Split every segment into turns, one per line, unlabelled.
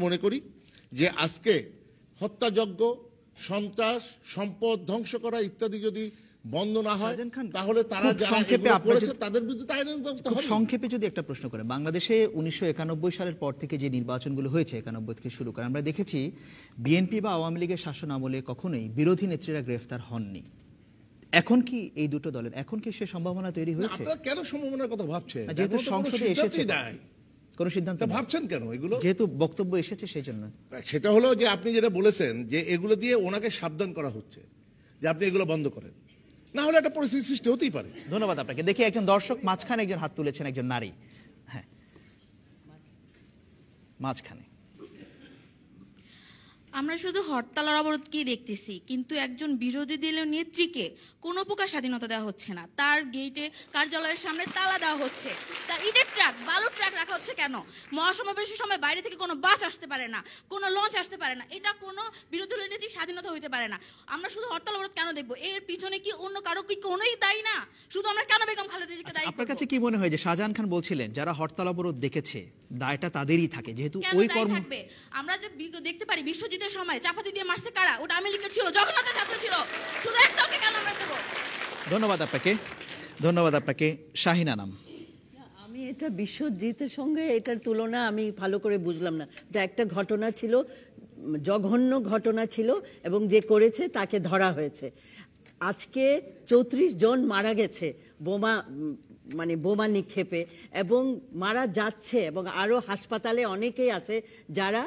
মনে করি যে আজকে হত্যাযজ্ঞ, সন্ত্রাস, সম্পদ ধ্বংস করা ইত্যাদি যদি বন্ধ না হয় তাহলে তারা যারা এগুলো করেছে তাদের বিরুদ্ধে আইনানুগ ব্যবস্থা হবে।
সংক্ষেপে যদি একটা প্রশ্ন করে, বাংলাদেশে 1991 সালের পর থেকে যে নির্বাচনগুলো হয়েছে 91 থেকে শুরু করে, আমরা দেখেছি বিএনপি বা আওয়ামী লীগের শাসন আমলে কখনোই বিরোধী নেত্রীরা গ্রেফতার হননি। এখন কি এই দুটো দলের এখন কি সে সম্ভাবনা তৈরি হয়েছে?
আপনারা কেন সম্ভাবনার কথা ভাবছেন?
যেহেতু সংসদে এসেছে কোন সিদ্ধান্ত
ভাবছেন কেন এগুলো?
যেহেতু বক্তব্য এসেছে সেই জন্য।
সেটা হলো যে আপনি যেটা বলেছেন যে এগুলো দিয়ে ওনাকে সাবধান করা হচ্ছে যে আপনি এগুলো বন্ধ করেন, না হলে একটা পরিস্থিতি সৃষ্টি হতেই পারে।
ধন্যবাদ আপনাকে। দেখি একজন দর্শক মাঝখানে একজন হাত তুলেছেন, একজন নারী। হ্যাঁ, মাঝখানে।
আমরা শুধু হরতাল আর অবরোধকেই দেখতেছি, কিন্তু একজন বিরোধী দলীয় নেত্রীকে কোনো প্রকার স্বাধীনতা দেওয়া হচ্ছে না। তার গেটে কার্যালয়ের সামনে তালা দেওয়া হচ্ছে, তার ইটের ট্রাক, বালুর ট্রাক রাখা হচ্ছে কেন? মহাসমাবেশের সময় বাইরে থেকে কোনো বাস আসতে পারে না, কোনো লঞ্চ আসতে পারে না। এটা কোনো বিরোধী দলীয় নেত্রীর স্বাধীনতা হইতে পারে না। আমরা শুধু হরতাল অবরোধ কেন দেখবো? এর পিছনে কি অন্য কারো কি কোনোই দায়ী না? শুধু আমরা কেন বেগম খালেদা জিয়াকে দায়ী?
আপনার কাছে কি মনে হয় যে শাহজাহান খান বলছিলেন যারা হরতাল অবরোধ দেখেছে দায়টা তাদেরই থাকে, যেহেতু ওই কর্ম
থাকবে? আমরা যে দেখতে পারি বিশ্বজিতের সময় চাপাতি দিয়ে মারছে কারা? ওটা আওয়ামী লীগের ছিল, জগন্নাথের ছাত্র ছিল। শুধু একটাকে কেন আমরা দেবো?
ধন্যবাদ আপনাকে, ধন্যবাদ আপনাকে। শাহিনা নাম।
আমি এটা বিশ্বজিতের সঙ্গে এটার তুলনা আমি ভালো করে বুঝলাম না। এটা একটা ঘটনা ছিল, জঘন্য ঘটনা ছিল, এবং যে করেছে তাকে ধরা হয়েছে। আজকে 34 জন মারা গেছে বোমা নিক্ষেপে, এবং মারা যাচ্ছে, এবং আরো হাসপাতালে অনেকেই আছে যারা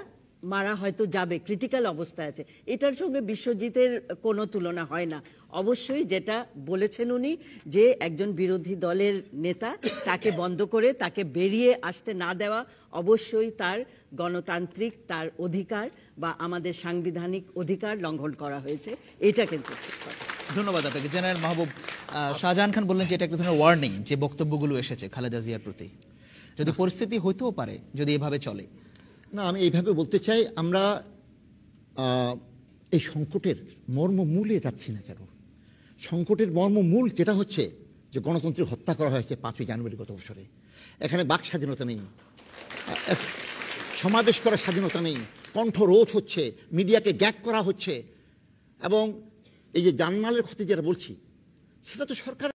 মারা হয়তো যাবে, ক্রিটিক্যাল অবস্থায় আছে। এটার সঙ্গে বিশ্বজিতের কোনো তুলনা হয় না। অবশ্যই যেটা বলেছেন উনি, যে একজন বিরোধী দলের নেতা, তাকে বন্ধ করে তাকে বেরিয়ে আসতে না দেওয়া অবশ্যই তার গণতান্ত্রিক তার অধিকার বা আমাদের সাংবিধানিক অধিকার লঙ্ঘন করা হয়েছে। এটা কিন্তু
ধন্যবাদ আপনাকে। জেনারেল মাহবুব, শাহজাহান খান বললেন যে এটা একটা ধরনের ওয়ার্নিং যে বক্তব্যগুলো এসেছে খালেদা জিয়ার প্রতি, যদি পরিস্থিতি হইতেও পারে যদি এভাবে চলে।
না, আমি এইভাবে বলতে চাই, আমরা এই সংকটের মর্মমূলে যাচ্ছি না কেন? সংকটের মর্মমূল যেটা হচ্ছে যে গণতন্ত্রের হত্যা করা হয়েছে 5ই জানুয়ারি গত বছরে। এখানে বাক স্বাধীনতা নেই, সমাবেশ করার স্বাধীনতা নেই, কণ্ঠরোধ হচ্ছে, মিডিয়াকে গ্যাগ করা হচ্ছে, এবং এই যে জানমালের ক্ষতি যেটা বলছি সেটা তো সরকার